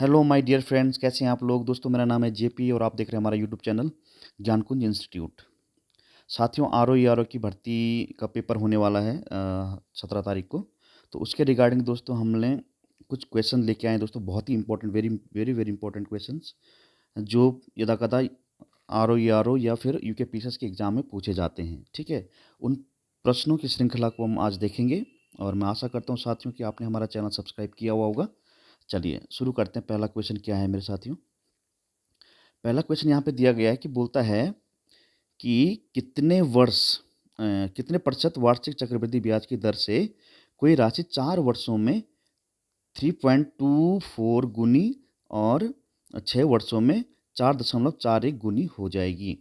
Hello my dear friends, कैसे हैं आप लोग। दोस्तों, मेरा नाम है जेपी और आप देख रहे हैं हमारा यूट्यूब चैनल ज्ञानकुंज इंस्टीट्यूट। साथियों, आरओ की भर्ती का पेपर होने वाला है 17 तारीख को। तो उसके रिगार्डिंग दोस्तों हमने कुछ क्वेश्चन लेके आए हैं दोस्तों, बहुत ही important, very very very important questions जो यदा कदा आरओ या फिर यूकेपीएससी के एग्ज़ाम में पूछे जाते हैं। ठीक है, उन प्रश्नों की श्रृंखला को हम आज देखेंगे और मैं आशा करता हूँ साथियों कि आपने हमारा चैनल सब्सक्राइब किया हुआ होगा। चलिए शुरू करते हैं। पहला क्वेश्चन क्या है मेरे साथियों। पहला क्वेश्चन यहाँ पे दिया गया है कि बोलता है कि कितने प्रतिशत वार्षिक चक्रवृद्धि ब्याज की दर से कोई राशि 4 वर्षों में 3.24 गुनी और 6 वर्षों में 4.41 गुनी हो जाएगी।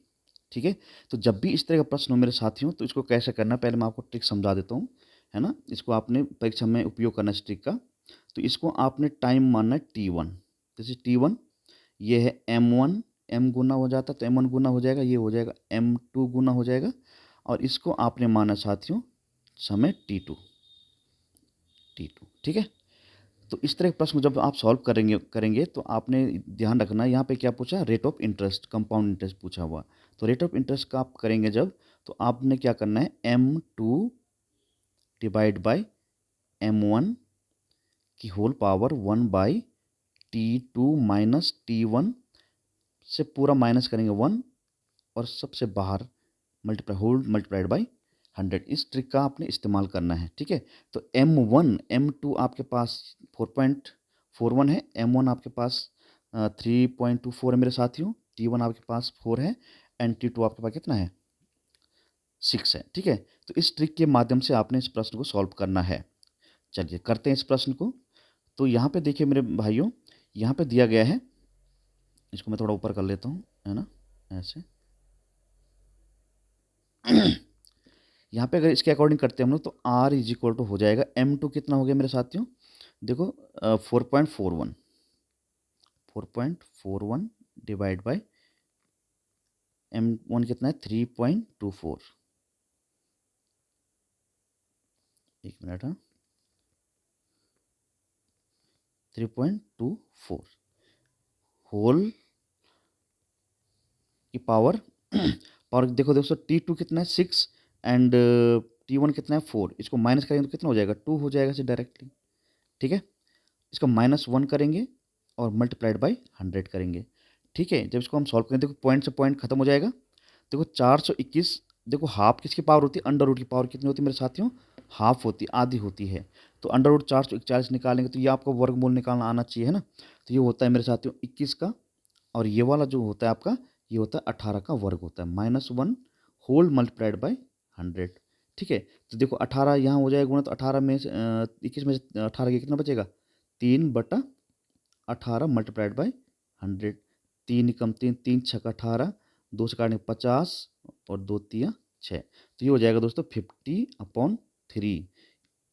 ठीक है, तो जब भी इस तरह का प्रश्न हो मेरे साथियों तो इसको कैसे करना है, पहले मैं आपको ट्रिक समझा देता हूँ, है ना। इसको आपने परीक्षा में उपयोग करना है इस ट्रिक का। तो इसको आपने टाइम मानना है T1। जैसे T1 ये है M1, M गुना हो जाता है तो M1 गुना हो जाएगा, ये हो जाएगा M2 गुना हो जाएगा। और इसको आपने माना साथियों समय T2। ठीक है, तो इस तरह के प्रश्न जब आप सॉल्व करेंगे करेंगे तो आपने ध्यान रखना है यहाँ पे क्या पूछा, rate of interest, compound interest पूछा हुआ। तो रेट ऑफ इंटरेस्ट का आप करेंगे जब, तो आपने क्या करना है, M2 डिवाइड बाई M1 की whole power 1 by T2 minus T1 से पूरा माइनस करेंगे 1 और सबसे बाहर मल्टीप्लाइड बाई 100। इस ट्रिक का आपने इस्तेमाल करना है। ठीक है, तो M1 M2 आपके पास 4.41 है, M1 आपके पास 3.24 है मेरे साथियों, T1 आपके पास 4 है एंड T2 आपके पास कितना है, 6 है। ठीक है, तो इस ट्रिक के माध्यम से आपने इस प्रश्न को सॉल्व करना है। चलिए करते हैं इस प्रश्न को। तो यहाँ पे देखिए मेरे भाइयों, यहाँ पे दिया गया है, इसको मैं थोड़ा ऊपर कर लेता हूँ, है ना, ऐसे। यहाँ पे अगर इसके अकॉर्डिंग करते हैं हम लोग तो R इज इक्वल टू हो जाएगा M2 कितना हो गया मेरे साथियों, देखो 4.41 डिवाइड बाई M1 कितना है 3.24। एक मिनट, हाँ, 3.24 होल की पावर पावर देखो दोस्तों, T2 कितना है 6 एंड T1 कितना है 4। इसको माइनस करेंगे तो कितना हो जाएगा, 2 हो जाएगा डायरेक्टली। ठीक है, इसका -1 करेंगे और मल्टीप्लाइड बाई 100 करेंगे। ठीक है, जब इसको हम सॉल्व करेंगे देखो पॉइंट से पॉइंट खत्म हो जाएगा। देखो 421, देखो हाफ किसकी पावर होती है, अंडर रूट की पावर कितनी होती है मेरे साथियों, हाफ होती है, आधी होती है। तो अंडर रूट 441 निकालेंगे तो ये आपको वर्गमूल निकालना आना चाहिए, है ना। तो ये होता है मेरे साथियों 21 का, और ये वाला जो होता है आपका, ये होता है 18 का वर्ग होता है, -1 होल मल्टीप्लाइड बाई 100। ठीक है, तो देखो 18 यहाँ हो जाएगा गुणा, तो 18 में से 21 में से 18 के कितना बचेगा, 3/18 मल्टीप्लाइड बाई 100। 3 कम 3, 3 छक 18, 2 से काटने 50 और 2 तिया 6। तो ये हो जाएगा दोस्तों 50/3।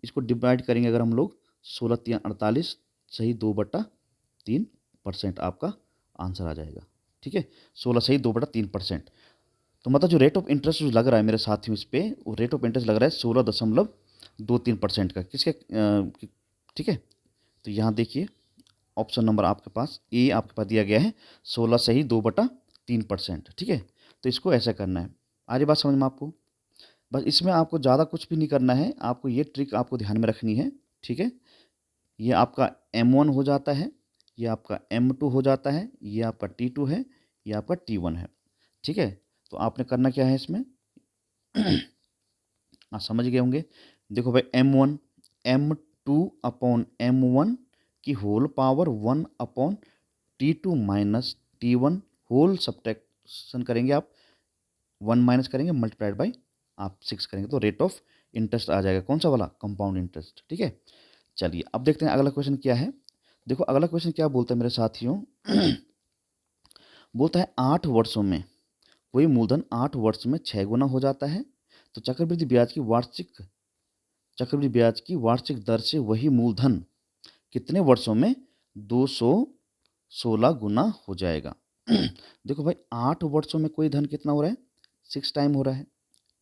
इसको डिवाइड करेंगे अगर हम लोग, 16 तिया 48, सही 2/3% आपका आंसर आ जाएगा। ठीक है, 16 सही 2/3%। तो मतलब जो रेट ऑफ इंटरेस्ट जो लग रहा है मेरे साथियों इस पे, वो रेट ऑफ इंटरेस्ट लग रहा है 16.23% का, किसके ठीक है। तो यहाँ देखिए ऑप्शन नंबर आपके पास ए आपके पास दिया गया है 16 सही 2/3%। ठीक है, तो इसको ऐसा करना है। आ रही बात समझ में आपको। बस इसमें आपको ज़्यादा कुछ भी नहीं करना है, आपको ये ट्रिक आपको ध्यान में रखनी है। ठीक है, ये आपका M1 हो जाता है, ये आपका M2 हो जाता है, ये आपका T2 है, ये आपका T1 है। ठीक है, तो आपने करना क्या है इसमें आप समझ गए होंगे। देखो भाई M1 M2/M1 की whole power 1/T2 minus T1 whole subtraction करेंगे आप, 1 माइनस करेंगे मल्टीप्लाइड बाई आप 6 करेंगे, तो रेट ऑफ इंटरेस्ट आ जाएगा, कौन सा वाला, कंपाउंड इंटरेस्ट। ठीक है, चलिए अब देखते हैं अगला क्वेश्चन क्या है। देखो अगला क्वेश्चन क्या बोलता है मेरे साथियों बोलता है 8 वर्षों में कोई मूलधन 8 वर्ष में 6 गुना हो जाता है, तो चक्रवृद्धि ब्याज की वार्षिक दर से वही मूलधन कितने वर्षों में 216 गुना हो जाएगा। देखो भाई 8 वर्षों में कोई धन कितना हो रहा है, 6 टाइम हो रहा है।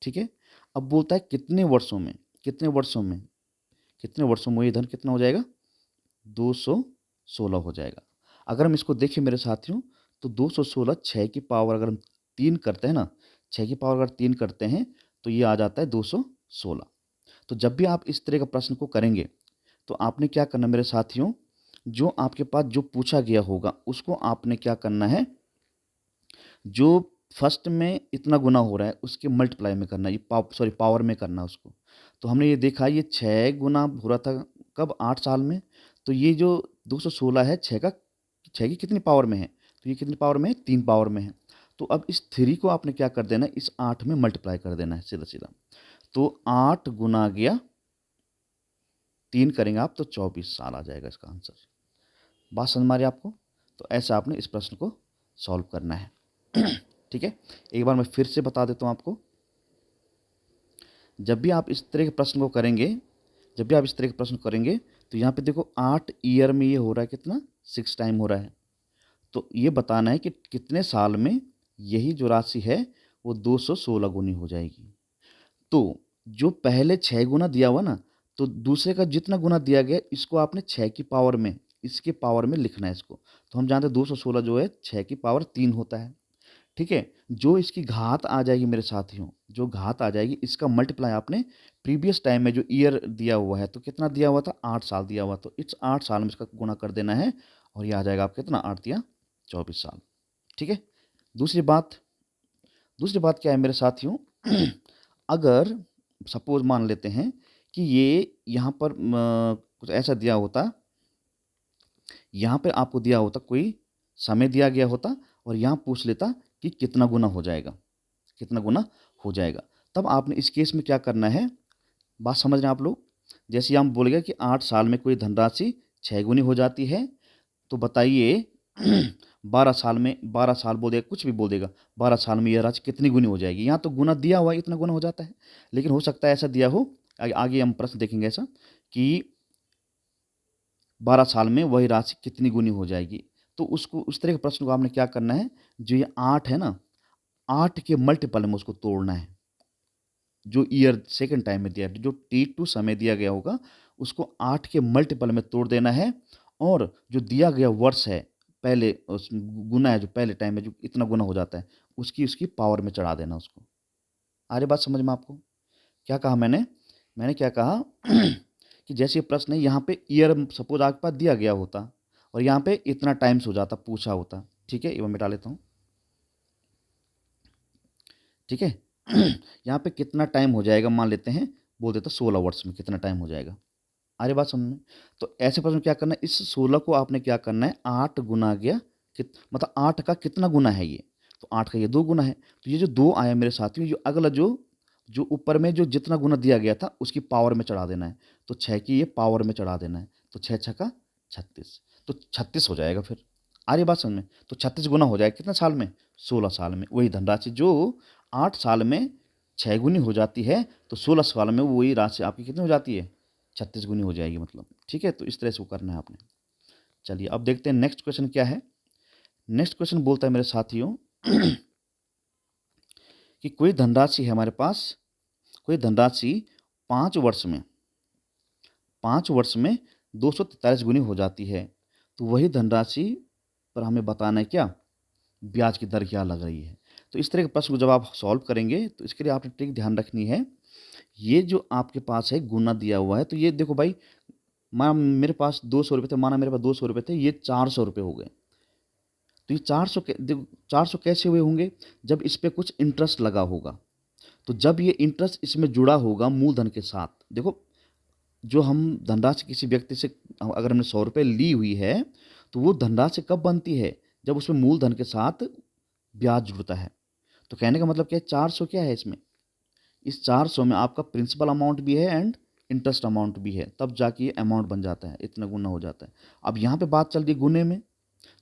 ठीक है, अब बोलता है कितने वर्षों में ये धन कितना हो जाएगा, 216 हो जाएगा। अगर हम इसको देखें मेरे साथियों, तो 216 6 की पावर अगर हम 3 करते हैं ना, 6 की पावर अगर 3 करते हैं तो ये आ जाता है 216। तो जब भी आप इस तरह का प्रश्न को करेंगे तो आपने क्या करना मेरे साथियों, जो आपके पास जो पूछा गया होगा उसको आपने क्या करना है, जो फर्स्ट में इतना गुना हो रहा है उसके मल्टीप्लाई में करना है, ये पावर में करना है उसको। तो हमने ये देखा ये 6 गुना हो रहा था कब, 8 साल में। तो ये जो 216 है 6 की कितनी पावर में है, तो ये कितनी पावर में है, 3 पावर में है। तो अब इस 3 को आपने क्या कर देना है, इस 8 में मल्टीप्लाई कर देना है सीधा सीधा। तो 8 गुना गया 3 करेंगे आप तो 24 साल आ जाएगा इसका आंसर। बात समझ में आ रही है आपको? तो ऐसा आपने इस प्रश्न को सॉल्व करना है। ठीक है, एक बार मैं फिर से बता देता हूँ आपको। जब भी आप इस तरह के प्रश्न को करेंगे, जब भी आप इस तरह के प्रश्न करेंगे तो यहाँ पे देखो 8 ईयर में ये हो रहा है कितना, 6 टाइम हो रहा है। तो ये बताना है कि कितने साल में यही जो राशि है वो 216 गुनी हो जाएगी। तो जो पहले 6 गुना दिया हुआ ना, तो दूसरे का जितना गुना दिया गया इसको आपने 6 की पावर में, इसके पावर में लिखना है इसको। तो हम जानते हैं 216 जो है 6 की पावर 3 होता है। ठीक है, जो इसकी घात आ जाएगी मेरे साथियों, जो घात आ जाएगी इसका मल्टीप्लाई आपने प्रीवियस टाइम में जो ईयर दिया हुआ है, तो कितना दिया हुआ था, 8 साल दिया हुआ, तो इस 8 साल में इसका गुणा कर देना है और ये आ जाएगा आपका कितना, 8 या 24 साल। ठीक है, दूसरी बात, दूसरी बात क्या है मेरे साथियों, अगर सपोज मान लेते हैं कि ये यहाँ पर कुछ ऐसा दिया होता, यहाँ पे आपको दिया होता कोई समय दिया गया होता और यहाँ पूछ लेता कि कितना गुना हो जाएगा, कितना गुना हो जाएगा। तब आपने इस केस में क्या करना है, बात समझ रहे हैं आप लोग? जैसे हम बोलेगा कि 8 साल में कोई धनराशि 6 गुनी हो जाती है, तो बताइए 12 साल में, 12 साल बोल देगा, कुछ भी बोल देगा, 12 साल में यह राशि कितनी गुनी हो जाएगी। यहाँ तो गुना दिया हुआ है, इतना गुना हो जाता है, लेकिन हो सकता है ऐसा दिया हो, आगे हम प्रश्न देखेंगे ऐसा कि 12 साल में वही राशि कितनी गुनी हो जाएगी। तो उसको, उस तरह के प्रश्न को आपने क्या करना है, जो ये 8 है ना, 8 के मल्टीपल में उसको तोड़ना है। जो ईयर सेकंड टाइम में दिया है, जो T2 समय दिया गया होगा उसको 8 के मल्टीपल में तोड़ देना है और जो दिया गया वर्ष है, पहले उस गुना है जो पहले टाइम में जो इतना गुना हो जाता है, उसकी उसकी पावर में चढ़ा देना उसको। आ रही बात समझ में आपको? क्या कहा मैंने? मैंने क्या कहा कि जैसे ये प्रश्न है, यहाँ पे ईयर सपोज आपके पास दिया गया होता और यहाँ पे इतना टाइम्स हो जाता, पूछा होता। ठीक है, ये मैं मिटा लेता हूँ। ठीक है, यहाँ पे कितना टाइम हो जाएगा मान लेते हैं, बोल देता 16 वर्ष में कितना टाइम हो जाएगा। आ रही बात समझ में? तो ऐसे प्रश्न में क्या करना है, इस 16 को आपने क्या करना है, 8 गुना गया मतलब 8 का कितना गुना है ये, तो 8 का ये 2 गुना है। तो ये जो 2 आया मेरे साथियों, जो अगला जो जो ऊपर में जो जितना गुना दिया गया था उसकी पावर में चढ़ा देना है। तो 6 की ये पावर में चढ़ा देना है, तो 6 छक्का 36, तो 36 हो जाएगा फिर। आ रही बात समझ में? तो 36 गुना हो जाएगा कितने साल में, 16 साल में। वही धनराशि जो 8 साल में 6 गुनी हो जाती है, तो 16 साल में वही राशि आपकी कितनी हो जाती है, 36 गुनी हो जाएगी मतलब। ठीक है, तो इस तरह से वो करना है आपने। चलिए अब देखते हैं नेक्स्ट क्वेश्चन क्या है। नेक्स्ट क्वेश्चन बोलता है मेरे साथियों कि कोई धनराशि है हमारे पास, कोई धनराशि 5 वर्ष में, 5 वर्ष में 243 गुनी हो जाती है। तो वही धनराशि पर हमें बताना है क्या, ब्याज की दर क्या लग रही है। तो इस तरह के प्रश्न को जब आप सॉल्व करेंगे तो इसके लिए आपने ट्रिक ध्यान रखनी है। ये जो आपके पास है गुना दिया हुआ है, तो ये देखो भाई, मेरे पास 200 रुपये थे, माना मेरे पास 200 रुपये थे, ये 400 रुपये हो गए। तो ये 400 देखो 400 कैसे हुए होंगे, जब इस पे कुछ इंटरेस्ट लगा होगा। तो जब ये इंटरेस्ट इसमें जुड़ा होगा मूलधन के साथ, देखो जो हम धनराशि किसी व्यक्ति से अगर हमने 100 रुपये ली हुई है, तो वो धनराशि कब बनती है, जब उसमें मूलधन के साथ ब्याज जुड़ता है। तो कहने का मतलब क्या है, 400 क्या है इसमें, इस 400 में आपका प्रिंसिपल अमाउंट भी है एंड इंटरेस्ट अमाउंट भी है, तब जाके ये अमाउंट बन जाता है, इतना गुना हो जाता है। अब यहाँ पे बात चल रही है गुने में,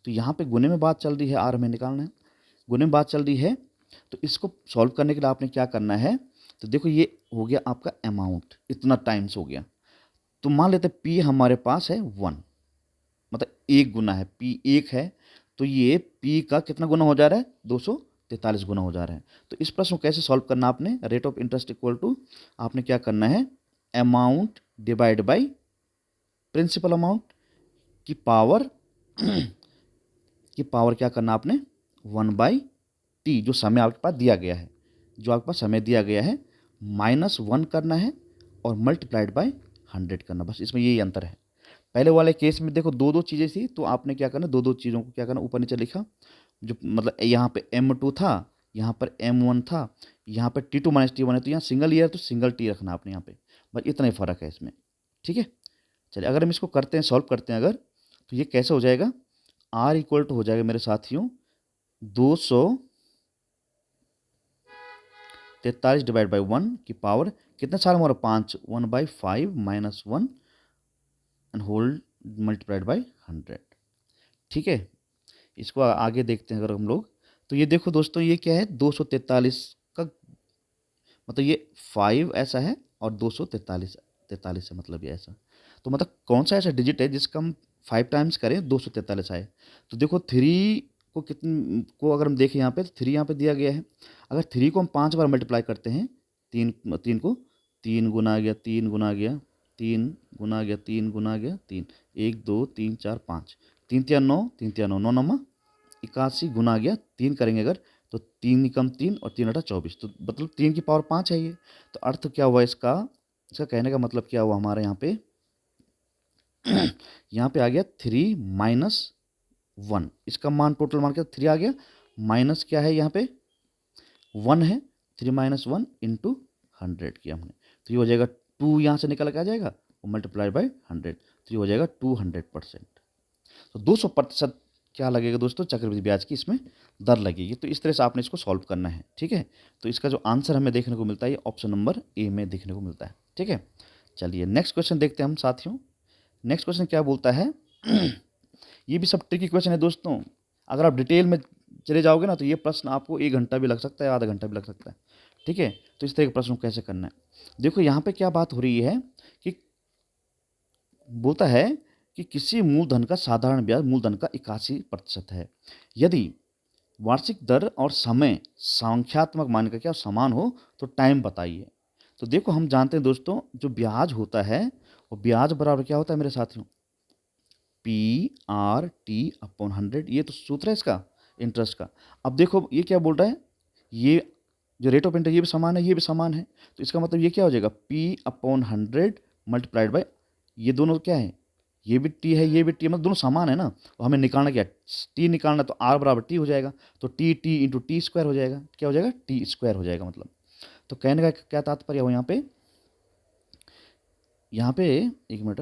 तो यहाँ पे गुने में बात चल रही है, आर में निकालना है, गुने में बात चल रही है। तो इसको सॉल्व करने के लिए आपने क्या करना है, तो देखो ये हो गया आपका अमाउंट, इतना टाइम्स हो गया। तो मान लेते हैं पी हमारे पास है 1, मतलब 1 गुना है, पी 1 है, तो ये पी का कितना गुना हो जा रहा है, 243 गुना हो जा रहा है। तो इस प्रश्न को कैसे सॉल्व करना आपने, rate of interest equal to, आपने क्या करना है, amount divide by principal amount की पावर की पावर क्या करना आपने 1/t जो समय आपके पास दिया गया है, जो आपके पास समय दिया गया है, -1 करना है और मल्टीप्लाइड बाय 100 करना, बस इसमें यही अंतर है। पहले वाले केस में देखो दो दो चीज़ें थी, तो आपने क्या करना, दो दो चीज़ों को क्या करना, ऊपर नीचे लिखा, जो मतलब यहाँ पे m2 था, यहाँ पर m1 था, यहाँ पे t2 - t1 है, तो यहाँ सिंगल ईयर तो सिंगल टी रखना आपने यहाँ पे, बस इतना ही फ़र्क है इसमें। ठीक है, चलिए अगर हम इसको करते हैं, सॉल्व करते हैं अगर, तो ये कैसे हो जाएगा, r इक्वल टू हो जाएगा मेरे साथियों 243 डिवाइड बाई 1 की पावर कितने साल में हो रहा है, 5, 1/5 - 1 एंड होल मल्टीप्लाइड बाई 100। ठीक है, इसको आगे देखते हैं अगर हम लोग, तो ये देखो दोस्तों, ये क्या है 243 का मतलब ये 5 ऐसा है और 243 43 है, मतलब ये ऐसा, तो मतलब कौन सा ऐसा डिजिट है जिसका हम 5 टाइम्स करें 243 आए। तो देखो 3 को कितन को अगर हम देखें यहाँ पे, तो 3 यहाँ पे दिया गया है, अगर 3 को हम 5 बार मल्टीप्लाई करते हैं, 3 को 3 गुना आ गया, 3 गुना आ गया, 3 गुना आ गया, 3 गुना आ गया, 3, 1 2 3 4 5, 3 तिया 9, 3 तिया 9, 9 नमा 81 गुना आ गया, 3 करेंगे अगर, तो 3 एकम 3 और 3 अठा 24, तो मतलब 3 की पावर 5 है ये। तो अर्थ क्या हुआ इसका, इसका कहने का मतलब क्या हुआ हमारे यहाँ पे यहाँ पे आ गया 3 - 1, इसका मान टोटल मान के 3 आ गया, माइनस क्या है यहाँ पे 1 है, 3 - 1 इंटू 100 किया हमने, तो ये हो जाएगा 2 यहाँ से निकल के आ जाएगा और मल्टीप्लाई बाई 100, तो ये हो जाएगा 200%। तो 200% क्या लगेगा दोस्तों, चक्रवृद्धि ब्याज की इसमें दर लगेगी। तो इस तरह से आपने इसको सॉल्व करना है। ठीक है, तो इसका जो आंसर हमें देखने को मिलता है, ये ऑप्शन नंबर ए में देखने को मिलता है। ठीक है, चलिए नेक्स्ट क्वेश्चन देखते हैं हम साथियों। नेक्स्ट क्वेश्चन क्या बोलता है ये भी सब ट्रिकी क्वेश्चन है दोस्तों, अगर आप डिटेल में चले जाओगे ना, तो ये प्रश्न आपको 1 घंटा भी लग सकता है, आधा घंटा भी लग सकता है। ठीक है, तो इस तरह के प्रश्न को कैसे करना है, देखो यहाँ पे क्या बात हो रही है कि बोलता है कि किसी मूलधन का साधारण ब्याज मूलधन का 81% है, यदि वार्षिक दर और समय संख्यात्मक मान का क्या समान हो तो टाइम बताइए। तो देखो हम जानते हैं दोस्तों, जो ब्याज होता है वो ब्याज बराबर क्या होता है मेरे साथियों, PRT/100, ये तो सूत्र है इसका इंटरेस्ट का। अब देखो ये क्या बोल रहा है, ये जो रेट ऑफ इंटरेस्ट ये भी समान है, ये भी समान है, तो इसका मतलब ये क्या हो जाएगा P/100 मल्टीप्लाइड बाय, ये दोनों क्या है, ये भी टी है, ये भी टी, मतलब दोनों समान है ना, और हमें निकालना क्या है, टी निकालना, तो आर बराबर टी हो जाएगा, तो T T into T square हो जाएगा, क्या हो जाएगा टी स्क्वायर हो जाएगा मतलब। तो कहने का क्या तात्पर्य हो यहाँ पे एक मिनट,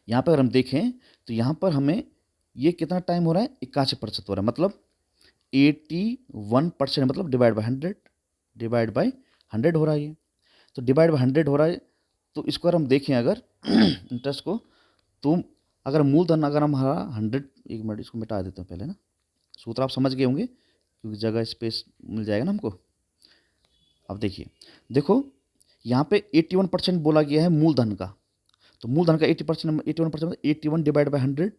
यहाँ पर अगर हम देखें तो यहाँ पर हमें ये कितना टाइम हो रहा है, 81% हो रहा है, मतलब 81% मतलब डिवाइड बाई 100, डिवाइड बाई 100 हो रहा है ये, तो डिवाइड बाई 100 हो रहा है। तो इसको अगर हम देखें अगर इंटरेस्ट को, तो अगर मूलधन अगर हम हमारा 100, एक मिनट इसको मिटा देते हैं पहले ना, सूत्र आप समझ गए होंगे क्योंकि जगह स्पेस मिल जाएगा ना हमको। अब देखिए, देखो यहाँ पे 81% बोला गया है मूलधन का, तो मूलधन का 80%, 81% 81 डिवाइड बाई 100,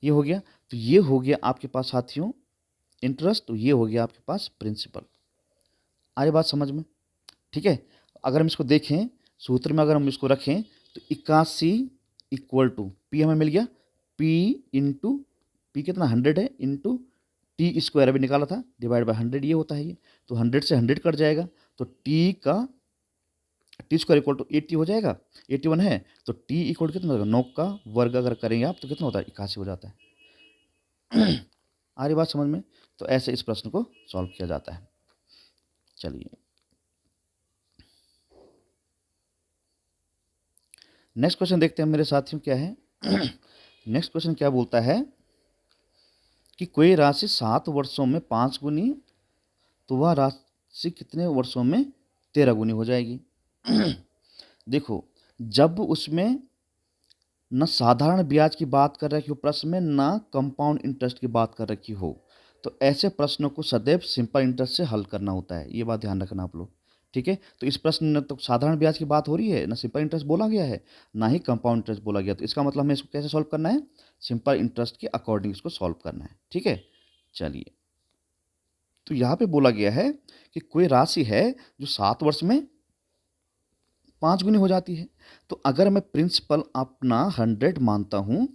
ये हो गया, तो ये हो गया आपके पास साथियों इंटरेस्ट, तो ये हो गया आपके पास प्रिंसिपल। आ रही बात समझ में? ठीक है, अगर हम इसको देखें सूत्र में, अगर हम इसको रखें, तो 81 इक्वल टू पी हमें मिल गया, पी इंटू पी कितना 100 है, इंटू टी स्क्वायर अभी निकाला था, डिवाइड बाई 100 ये होता है ये, तो 100 से 100 कट जाएगा, तो टी का टी स्क्वायर इक्वल टू 80 हो जाएगा, 81 है, तो टी इक्वल कितना होगा, 9 का वर्ग अगर करेंगे आप तो कितना होता है, 81 हो जाता है। आ रही बात समझ में? तो ऐसे इस प्रश्न को सॉल्व किया जाता है। चलिए नेक्स्ट क्वेश्चन देखते हैं मेरे साथियों क्या है। नेक्स्ट क्वेश्चन क्या बोलता है कि कोई राशि 7 वर्षों में 5 गुनी, तो वह राशि कितने वर्षों में 13 गुनी हो जाएगी। देखो, जब उसमें न साधारण ब्याज की बात कर रखी हो प्रश्न में, ना कंपाउंड इंटरेस्ट की बात कर रखी हो, तो ऐसे प्रश्नों को सदैव सिंपल इंटरेस्ट से हल करना होता है, ये बात ध्यान रखना आप लोग। ठीक है, तो इस प्रश्न में तो साधारण ब्याज की बात हो रही है, ना सिंपल इंटरेस्ट बोला गया है, ना ही कंपाउंड इंटरेस्ट बोला गया, तो इसका मतलब हमें इसको कैसे सॉल्व करना है, सिंपल इंटरेस्ट के अकॉर्डिंग इसको सॉल्व करना है। ठीक है, चलिए, तो यहाँ पे बोला गया है कि कोई राशि है जो 7 वर्ष में 5 गुनी हो जाती है। तो अगर मैं प्रिंसिपल अपना 100 मानता हूँ,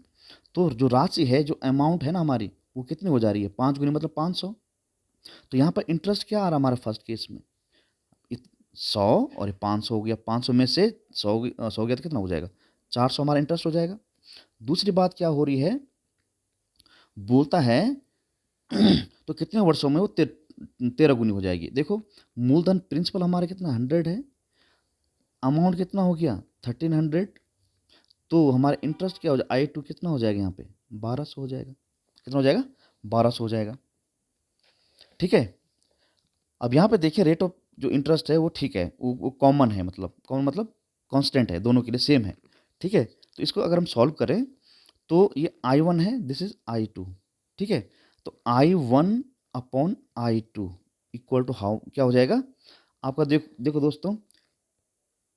तो जो राशि है, जो अमाउंट है ना हमारी, वो कितनी हो जा रही है? 5 गुनी मतलब 500। तो यहाँ पर इंटरेस्ट क्या आ रहा है हमारा फर्स्ट केस में? 100 और 500 हो गया। 500 में से 100 गया तो कितना हो जाएगा? 400 हमारा इंटरेस्ट हो जाएगा। दूसरी बात क्या हो रही है, बोलता है तो कितने वर्षों में वो 13 गुनी हो जाएगी। देखो, मूलधन प्रिंसिपल हमारा कितना 100 है, अमाउंट कितना हो गया 1300, तो हमारा इंटरेस्ट क्या हो जाएगा, I2 कितना हो जाएगा यहाँ पे? 1200 हो जाएगा। कितना हो जाएगा? 1200 हो जाएगा। ठीक है। अब यहाँ पे देखिए, रेट ऑफ जो इंटरेस्ट है वो ठीक है, वो कॉमन है, मतलब कॉमन मतलब कांस्टेंट है, दोनों के लिए सेम है। ठीक है। तो इसको अगर हम सॉल्व करें तो ये I1 है, दिस इज I2। ठीक है। तो I1 upon I2 equal to how, क्या हो जाएगा आपका? देखो दोस्तों,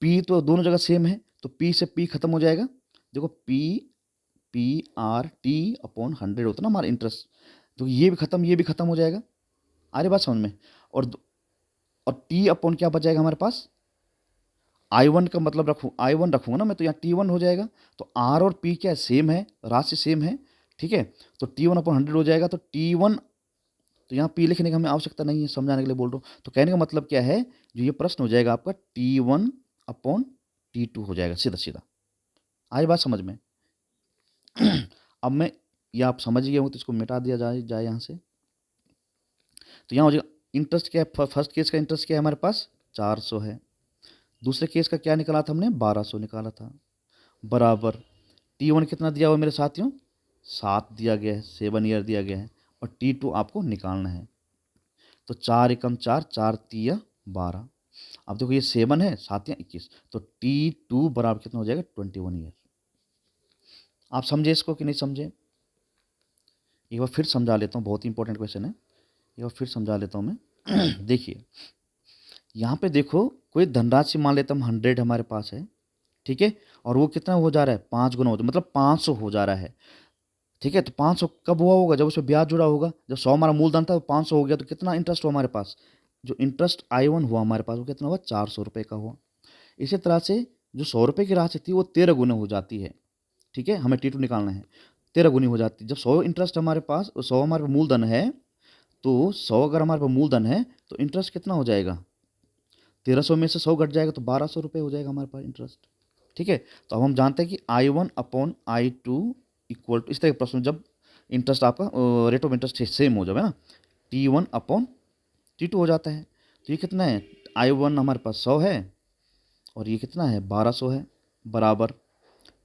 P तो दोनों जगह सेम है, तो P से P खत्म हो जाएगा। देखो, PRT अपॉन 100 होता है ना हमारा इंटरेस्ट, तो ये भी खत्म, ये भी खत्म हो जाएगा। आ रही बात समझ में? और T अपॉन क्या बच जाएगा हमारे पास? I1 का मतलब I1 रखूंगा ना मैं, तो यहाँ T1 हो जाएगा। तो R और P क्या सेम है, राशि सेम है। ठीक है। तो T1 अपॉन 100 हो जाएगा। तो T1, तो यहाँ P लिखने की हमें आवश्यकता नहीं है, समझाने के लिए बोल रहा हूँ। तो कहने का मतलब क्या है, जो ये प्रश्न हो जाएगा आपका T1 अपॉन T2 हो जाएगा, सीधा सीधा। आई बात समझ में? अब मैं, ये आप समझ गए हो तो इसको मिटा दिया जाए यहाँ से। तो यहाँ हो जाएगा इंटरेस्ट क्या है, फर्स्ट केस का इंटरेस्ट क्या है हमारे पास? 400 है। दूसरे केस का क्या निकाला था हमने? 1200 निकाला था। बराबर T1 कितना दिया हुआ है मेरे साथियों? 7 दिया गया है, 7 ईयर दिया गया है। और T2 आपको निकालना है। तो 4 एकम 4, 4 तिया 12। अब देखो, ये 7 है, 7 या 21, तो T2 बराबर कितना हो जाएगा? 21 ईयर। आप समझे इसको कि नहीं समझे? एक बार फिर समझा लेता हूँ, बहुत ही इंपॉर्टेंट क्वेश्चन है, एक बार फिर समझा लेता हूँ मैं। देखिए, यहाँ पे देखो, कोई धनराशि मान लेता हूँ 100 हमारे पास है। ठीक है। और वो कितना हो जा रहा है? 5 गुना हो जा, मतलब 500 हो जा रहा है। ठीक है। तो 500 कब हुआ होगा? जब उसमें ब्याज जुड़ा होगा। जब 100 हमारा मूलधन था तो 500 हो गया, तो कितना इंटरेस्ट हुआ हमारे पास? जो इंटरेस्ट I1 हुआ हमारे पास, वो कितना हुआ? 400 रुपये का हुआ। इसी तरह से जो 100 रुपये की राशि थी वो 13 गुना हो जाती है। ठीक है। हमें T2 निकालना है, 13 गुनी हो जाती है। जब 100 इंटरेस्ट हमारे पास, 100 हमारे पास मूलधन है, तो 100 अगर हमारे पास मूलधन है तो इंटरेस्ट कितना हो जाएगा? 1300 में से 100 घट जाएगा तो 1200 रुपये हो जाएगा हमारे पास इंटरेस्ट। ठीक है। तो अब हम जानते हैं कि I1 upon I2 equal to, इस तरह के प्रश्न जब इंटरेस्ट आपका रेट ऑफ इंटरेस्ट सेम हो जाए ना, T1 अपॉन T2 हो जाता है। तो ये कितना है? I1 हमारे पास 100 है और ये कितना है? 1200 है। बराबर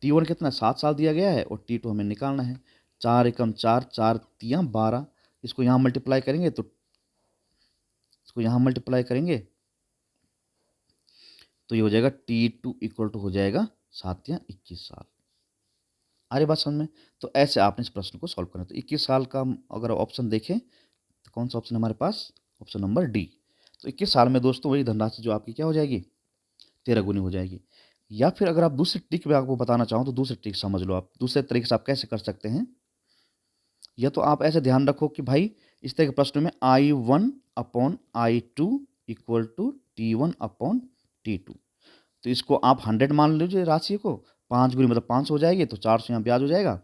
T1 कितना 7 साल दिया गया है और T2 हमें निकालना है। 4 एकम 4, 4 तिया 12। इसको यहाँ मल्टीप्लाई करेंगे तो, इसको यहाँ मल्टीप्लाई करेंगे तो ये हो जाएगा T2 इक्वल टू हो जाएगा 7 या 21 साल। अरे बात समझ में? तो ऐसे आपने इस प्रश्न को सॉल्व करना। तो 21 साल का अगर ऑप्शन देखें तो कौन सा ऑप्शन हमारे पास? Option number D. तो 21 साल में दोस्तों वही धनराशि जो आपकी क्या हो जाएगी? 13 गुनी हो जाएगी। या फिर अगर आप दूसरी ट्रिक में आपको बताना चाहो तो दूसरी ट्रिक समझ लो आप। दूसरे तरीके से आप कैसे कर सकते हैं, या तो आप ऐसे ध्यान रखो कि भाई इस तरह के प्रश्न में I1 upon I2 equal to T1 upon T2। तो इसको आप 100 मान लीजिए राशि को, 5 गुनी मतलब 500 हो जाएगी, तो 400 यहाँ ब्याज हो जाएगा।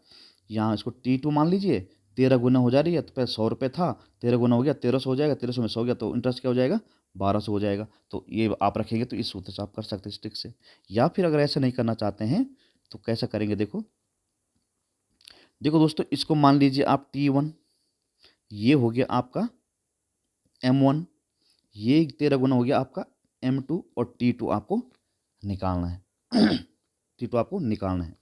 यहाँ इसको T2 मान लीजिए, 13 गुना हो जा रही है, तो पहले 100 रुपये था, 13 गुना हो गया 1300 हो जाएगा, 1300 में 100 गया तो इंटरेस्ट क्या हो जाएगा? 1200 हो जाएगा। तो ये आप रखेंगे तो इस सूत्र से आप कर सकते हैं, इस ट्रिक से। या फिर अगर ऐसा नहीं करना चाहते हैं तो कैसा करेंगे, देखो देखो दोस्तों, इसको मान लीजिए आप T1, ये हो गया आपका M1, ये 13 गुना हो गया आपका M2, और T2 आपको निकालना है। T2 आपको निकालना है।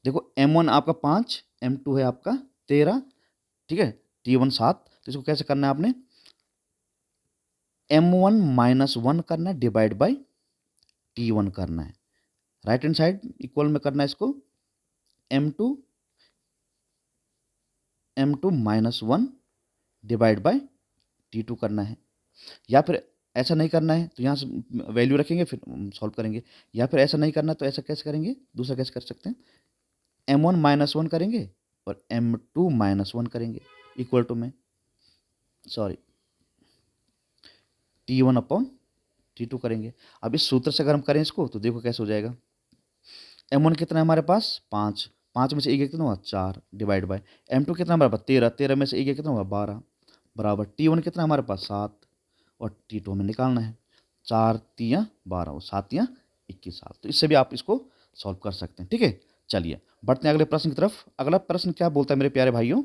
देखो, M1 आपका 5, M2 है आपका 13। ठीक है। T1 7। तो इसको कैसे करना है आपने? M1 माइनस 1 करना है, डिवाइड बाई T1 करना है। राइट हैंड साइड इक्वल में करना है इसको। M2 minus 1 divide by T2 करना है। या फिर ऐसा नहीं करना है तो यहाँ से वैल्यू रखेंगे फिर सॉल्व करेंगे। या फिर ऐसा नहीं करना तो ऐसा कैसे करेंगे, दूसरा कैसे कर सकते हैं? M1 माइनस 1 करेंगे और M2 माइनस 1 करेंगे, इक्वल टू में, सॉरी, T1 अपॉन T2 करेंगे। अब इस सूत्र से अगर हम करें इसको तो देखो कैसे हो जाएगा। M1 कितना है हमारे पास 5, 5 में से 1 कितना हुआ 4 डिवाइड बाय M2 कितना हमारे पास 13, 13 में से 1 कितना हुआ 12 बराबर T1 कितना हमारे पास 7 और T2 हमें निकालना है। 4 तियाँ 12 और 7 तियाँ 21 साल। तो इससे भी आप इसको सॉल्व कर सकते हैं। ठीक है, चलिए बढ़ते हैं अगले प्रश्न की तरफ। अगला प्रश्न क्या बोलता है मेरे प्यारे भाइयों?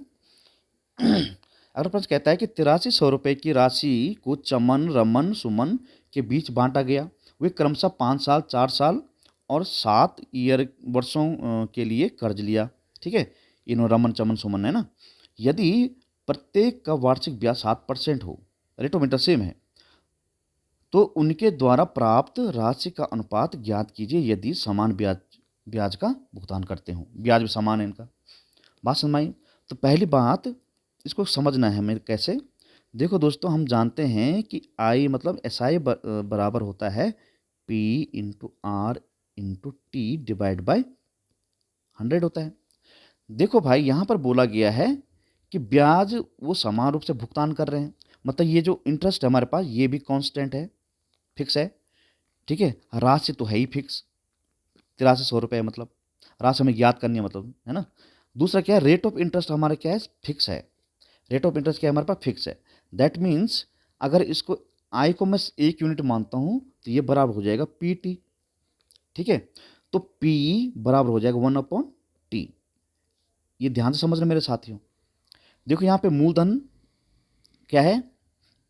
अगला प्रश्न कहता है कि 8300 रुपये की राशि को चमन, रमन, सुमन के बीच बांटा गया। वे क्रमशः 5 साल, 4 साल और 7 वर्षों के लिए कर्ज लिया। ठीक है, इन्होंने रमन, चमन, सुमन है ना। यदि प्रत्येक का वार्षिक ब्याज 7% हो, रेट ऑफ इंटरेस्ट सेम है, तो उनके द्वारा प्राप्त राशि का अनुपात ज्ञात कीजिए यदि समान ब्याज का भुगतान करते हो। ब्याज भी समान है इनका। बात समझ में आई? तो पहली बात इसको समझना है हमें कैसे। देखो दोस्तों, हम जानते हैं कि आई मतलब SI बराबर होता है P into R into T divide by 100 होता है। देखो भाई, यहाँ पर बोला गया है कि ब्याज वो समान रूप से भुगतान कर रहे हैं, मतलब ये जो इंटरेस्ट है हमारे पास ये भी कांस्टेंट है, फिक्स है। ठीक है, राशि तो है ही फिक्स, 8300 रुपये मतलब राशि हमें याद करनी है, मतलब है ना। दूसरा क्या है, रेट ऑफ इंटरेस्ट हमारा क्या है, फिक्स है। रेट ऑफ इंटरेस्ट क्या है हमारे पास, फिक्स है। दैट मीन्स अगर इसको आई को मैं 1 यूनिट मानता हूँ तो ये बराबर हो जाएगा PT। ठीक है, तो P बराबर हो जाएगा 1/T। ये ध्यान से समझना मेरे साथियों। देखो यहाँ पे मूलधन क्या है,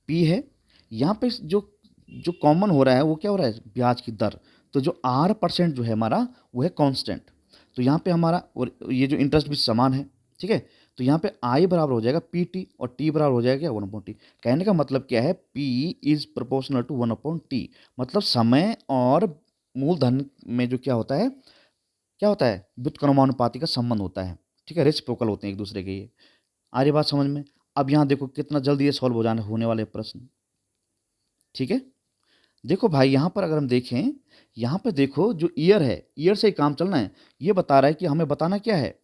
P है। यहाँ पे जो जो कॉमन हो रहा है वो क्या हो रहा है, ब्याज की दर। तो जो R% जो है हमारा वो है कांस्टेंट। तो यहाँ पे हमारा और ये जो इंटरेस्ट भी समान है। ठीक है, तो यहाँ पे I बराबर हो जाएगा PT और T बराबर हो जाएगा क्या 1/T। कहने का मतलब क्या है, P is proportional to 1/T। मतलब समय और मूलधन में जो क्या होता है, व्युत्क्रमानुपाती का संबंध होता है। ठीक है, रेसिप्रोकल होते हैं एक दूसरे के। ये आ रही बात समझ में? अब यहाँ देखो कितना जल्दी ये सॉल्व होने वाले प्रश्न। ठीक है, देखो भाई यहाँ पर अगर हम देखें, यहाँ पे देखो जो ईयर है, ईयर से ही काम चलना है। ये बता रहा है कि हमें बताना क्या है,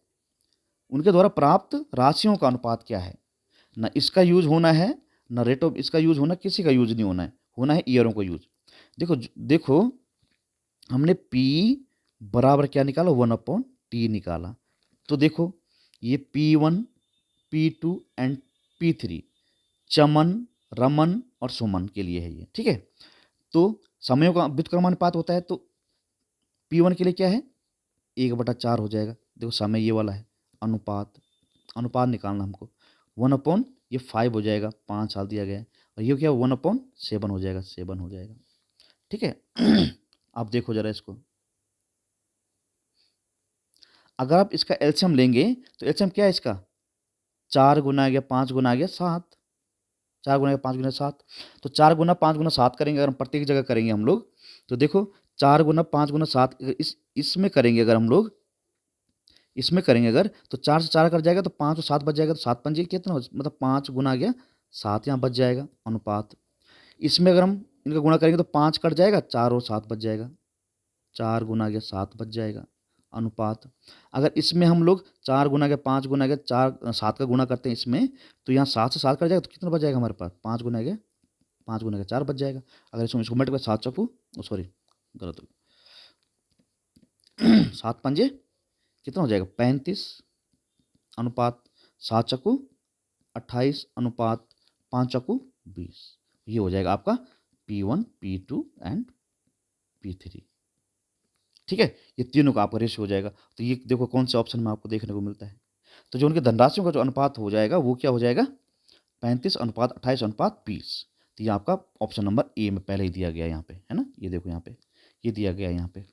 उनके द्वारा प्राप्त राशियों का अनुपात क्या है। ना इसका यूज होना है, ना रेट ऑफ इसका यूज होना, किसी का यूज नहीं होना है ईयरों को यूज। देखो हमने P बराबर क्या निकाला, 1/T निकाला। तो देखो ये P1, P2 एंड P3 चमन, रमन और सुमन के लिए है ये। ठीक है, तो समयों का व्युत्क्रमानुपात होता है, तो P1 के लिए क्या है 1/4 हो जाएगा। देखो समय ये वाला है, अनुपात निकालना हमको। 1/, ये 5 हो जाएगा, 5 साल दिया गया है। और ये क्या 1/7 हो जाएगा, 7 हो जाएगा। ठीक है आप देखो जरा इसको, अगर आप इसका एलसीएम लेंगे तो एलसीएम क्या है इसका, 4 गुना आ गया 5 गुना आ गया 7, 4 गुना 5 गुना 7। तो 4 गुना 5 गुना 7 करेंगे अगर हम प्रत्येक जगह करेंगे हम लोग, तो देखो 4 गुना 5 गुना 7 इसमें करेंगे अगर हम लोग, इसमें करेंगे अगर, तो 4 से 4 कट जाएगा तो 5 और 7 बच जाएगा। तो 7 पंजे कितना मतलब 5 गुना आ गया 7 यहाँ बच जाएगा अनुपात। इसमें अगर हम इनका गुणा करेंगे तो 5 कट जाएगा, 4 और 7 बच जाएगा, 4 गुना गया 7 बच जाएगा अनुपात। अगर इसमें हम लोग 4 गुना गया 5 गुना गया 4 7 का गुणा करते हैं इसमें, तो यहाँ 7 से 7 कट जाएगा तो कितना बच जाएगा हमारे पास, 5 गुना गया 4 बच जाएगा। अगर इसको मल्टीप्लाई 7 चौकू सॉरी गलत हो 7 पंजे कितना हो जाएगा 35 अनुपात 7 चक्कू 28 अनुपात 5 चक्कू 20। ये हो जाएगा आपका P1, P2 एंड P3। ठीक है, ये तीनों का आपका रेशियो हो जाएगा। तो ये देखो कौन से ऑप्शन में आपको देखने को मिलता है। तो जो उनकी धनराशियों का जो अनुपात हो जाएगा वो क्या हो जाएगा 35 अनुपात 28 अनुपात 20। तो ये आपका ऑप्शन नंबर ए में पहले ही दिया गया है यहाँ पे, है ना। ये देखो यहाँ पे ये दिया गया है, यहाँ पे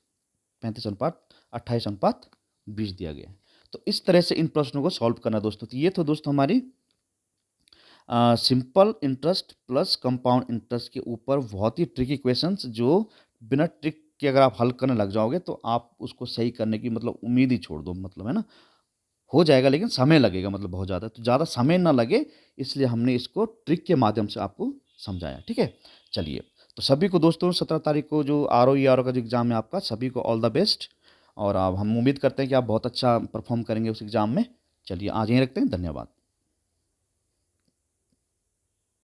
35 अनुपात 28 अनुपात 20 दिया गया है। तो इस तरह से इन प्रश्नों को सॉल्व करना दोस्तों। तो ये तो दोस्तों हमारी simple interest plus compound interest के ऊपर बहुत ही ट्रिकी क्वेश्चंस, जो बिना ट्रिक के अगर आप हल करने लग जाओगे तो आप उसको सही करने की मतलब उम्मीद ही छोड़ दो, मतलब है ना। हो जाएगा लेकिन समय लगेगा, मतलब बहुत ज़्यादा। तो ज़्यादा समय ना लगे इसलिए हमने इसको ट्रिक के माध्यम से आपको समझाया। ठीक है, चलिए तो सभी को दोस्तों 17 तारीख को जो ROE का जो एग्ज़ाम है आपका, सभी को ऑल द बेस्ट। और अब हम उम्मीद करते हैं कि आप बहुत अच्छा परफॉर्म करेंगे उस एग्ज़ाम में। चलिए आज यहीं रखते हैं, धन्यवाद।